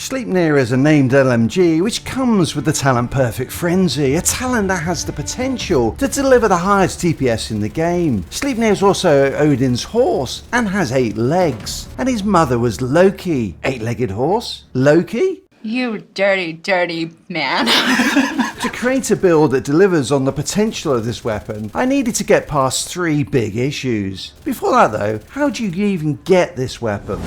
Sleipnir is a named LMG which comes with the talent Perfect Frenzy, a talent that has the potential to deliver the highest DPS in the game. Sleipnir is also Odin's horse and has 8 legs, and his mother was Loki. 8-legged horse? Loki? You dirty, dirty man. To create a build that delivers on the potential of this weapon, I needed to get past 3 big issues. Before that though, how do you even get this weapon?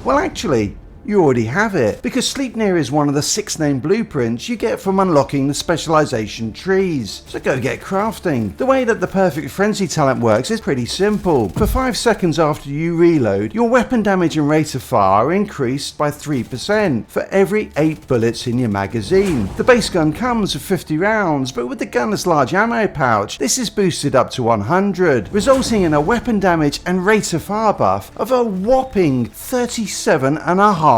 Well actually, you already have it, because Sleipnir is one of the 6 named blueprints you get from unlocking the specialization trees. So go get crafting. The way that the Perfect Frenzy talent works is pretty simple. For 5 seconds after you reload, your weapon damage and rate of fire are increased by 3% for every 8 bullets in your magazine. The base gun comes with 50 rounds, but with the gunner's large ammo pouch, this is boosted up to 100, resulting in a weapon damage and rate of fire buff of a whopping 37.5%.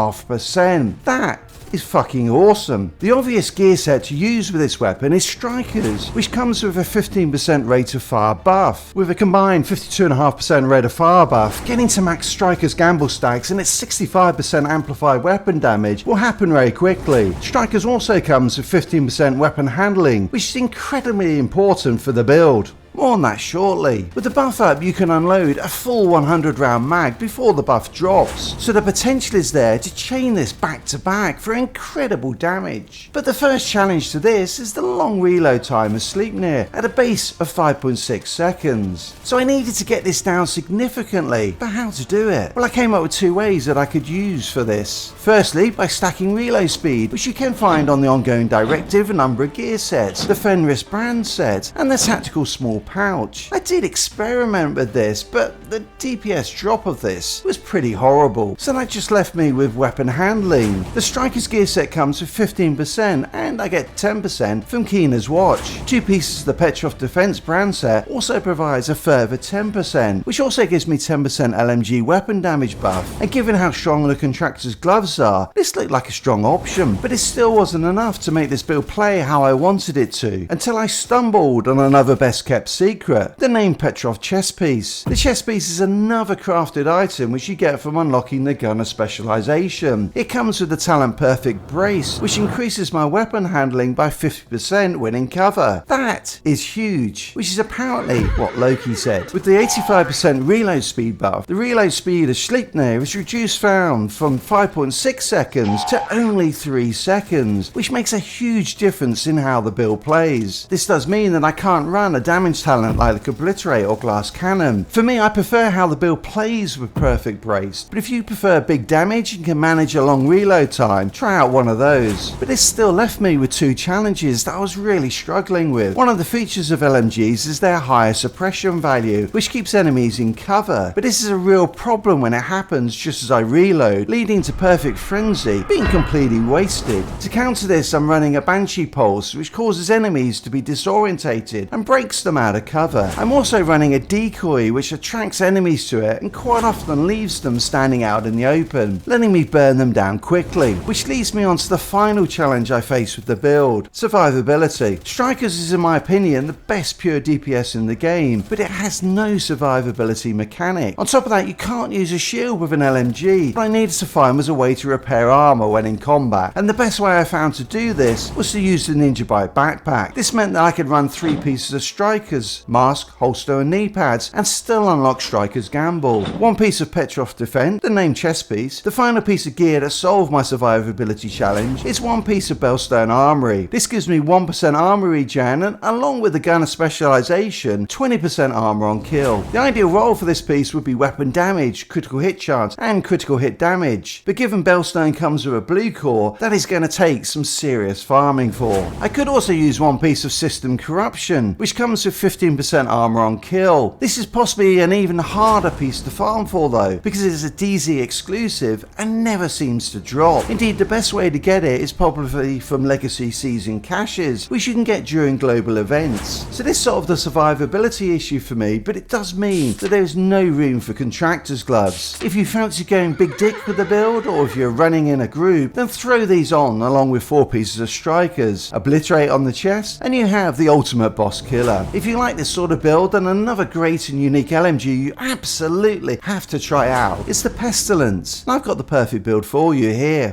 That is fucking awesome. The obvious gear set to use with this weapon is Strikers, which comes with a 15% rate of fire buff. With a combined 52.5% rate of fire buff, getting to max Strikers gamble stacks and its 65% amplified weapon damage will happen very quickly. Strikers also comes with 15% weapon handling, which is incredibly important for the build. More on that shortly. With the buff up, you can unload a full 100 round mag before the buff drops, so the potential is there to chain this back to back for incredible damage. But the first challenge to this is the long reload time of Sleipnir at a base of 5.6 seconds. So I needed to get this down significantly, but how to do it? Well, I came up with 2 ways that I could use for this. Firstly, by stacking reload speed, which you can find on the ongoing directive and Umbra gear sets, the Fenris brand set, and the tactical small pouch. I did experiment with this, but the DPS drop of this was pretty horrible, so that just left me with weapon handling. The Striker's gear set comes with 15%, and I get 10% from Keena's watch. 2 pieces of the Petrov Defense brand set also provides a further 10%, which also gives me 10% LMG weapon damage buff, and given how strong the Contractor's gloves are, this looked like a strong option, but it still wasn't enough to make this build play how I wanted it to, until I stumbled on another best kept secret, the named Petrov chest piece. The chest piece is another crafted item which you get from unlocking the gunner specialization. It comes with the talent Perfect Brace, which increases my weapon handling by 50% when in cover. That is huge, which is apparently what Loki said. With the 85% reload speed buff, the reload speed of Sleipnir is reduced down from 5.6 seconds to only 3 seconds, which makes a huge difference in how the build plays. This does mean that I can't run a damage talent like the Obliterate or Glass Cannon. For me, I prefer how the build plays with Perfect Brace, but if you prefer big damage and can manage a long reload time, try out one of those. But this still left me with 2 challenges that I was really struggling with. One of the features of LMGs is their higher suppression value, which keeps enemies in cover, but this is a real problem when it happens just as I reload, leading to Perfect Frenzy being completely wasted. To counter this, I'm running a Banshee Pulse, which causes enemies to be disorientated and breaks them out of cover. I'm also running a decoy which attracts enemies to it and quite often leaves them standing out in the open, letting me burn them down quickly, which leads me on to the final challenge I face with the build, survivability. Strikers is in my opinion the best pure DPS in the game, but it has no survivability mechanic. On top of that, you can't use a shield with an LMG. What I needed to find was a way to repair armor when in combat, and the best way I found to do this was to use the Ninja Bite backpack. This meant that I could run 3 pieces of Strikers, mask, holster and knee pads, and still unlock Striker's Gamble. 1 piece of Petrov Defend, the named chest piece. The final piece of gear that solved my survivability challenge is 1 piece of Bellstone Armory. This gives me 1% armor regen and, along with the gunner specialization, 20% armor on kill. The ideal role for this piece would be weapon damage, critical hit chance and critical hit damage, but given Bellstone comes with a blue core, that is going to take some serious farming for. I could also use 1 piece of System Corruption, which comes with 15% armor on kill. This is possibly an even harder piece to farm for though, because it is a DZ exclusive and never seems to drop. Indeed, the best way to get it is probably from Legacy Season caches, which you can get during global events. So this solved the survivability issue for me, but it does mean that there is no room for Contractor's gloves. If you fancy going big dick with the build, or if you're running in a group, then throw these on along with 4 pieces of Strikers, Obliterate on the chest, and you have the ultimate boss killer. If you like this sort of build, then another great and unique LMG you absolutely have to try out is the Pestilence, and I've got the perfect build for you here.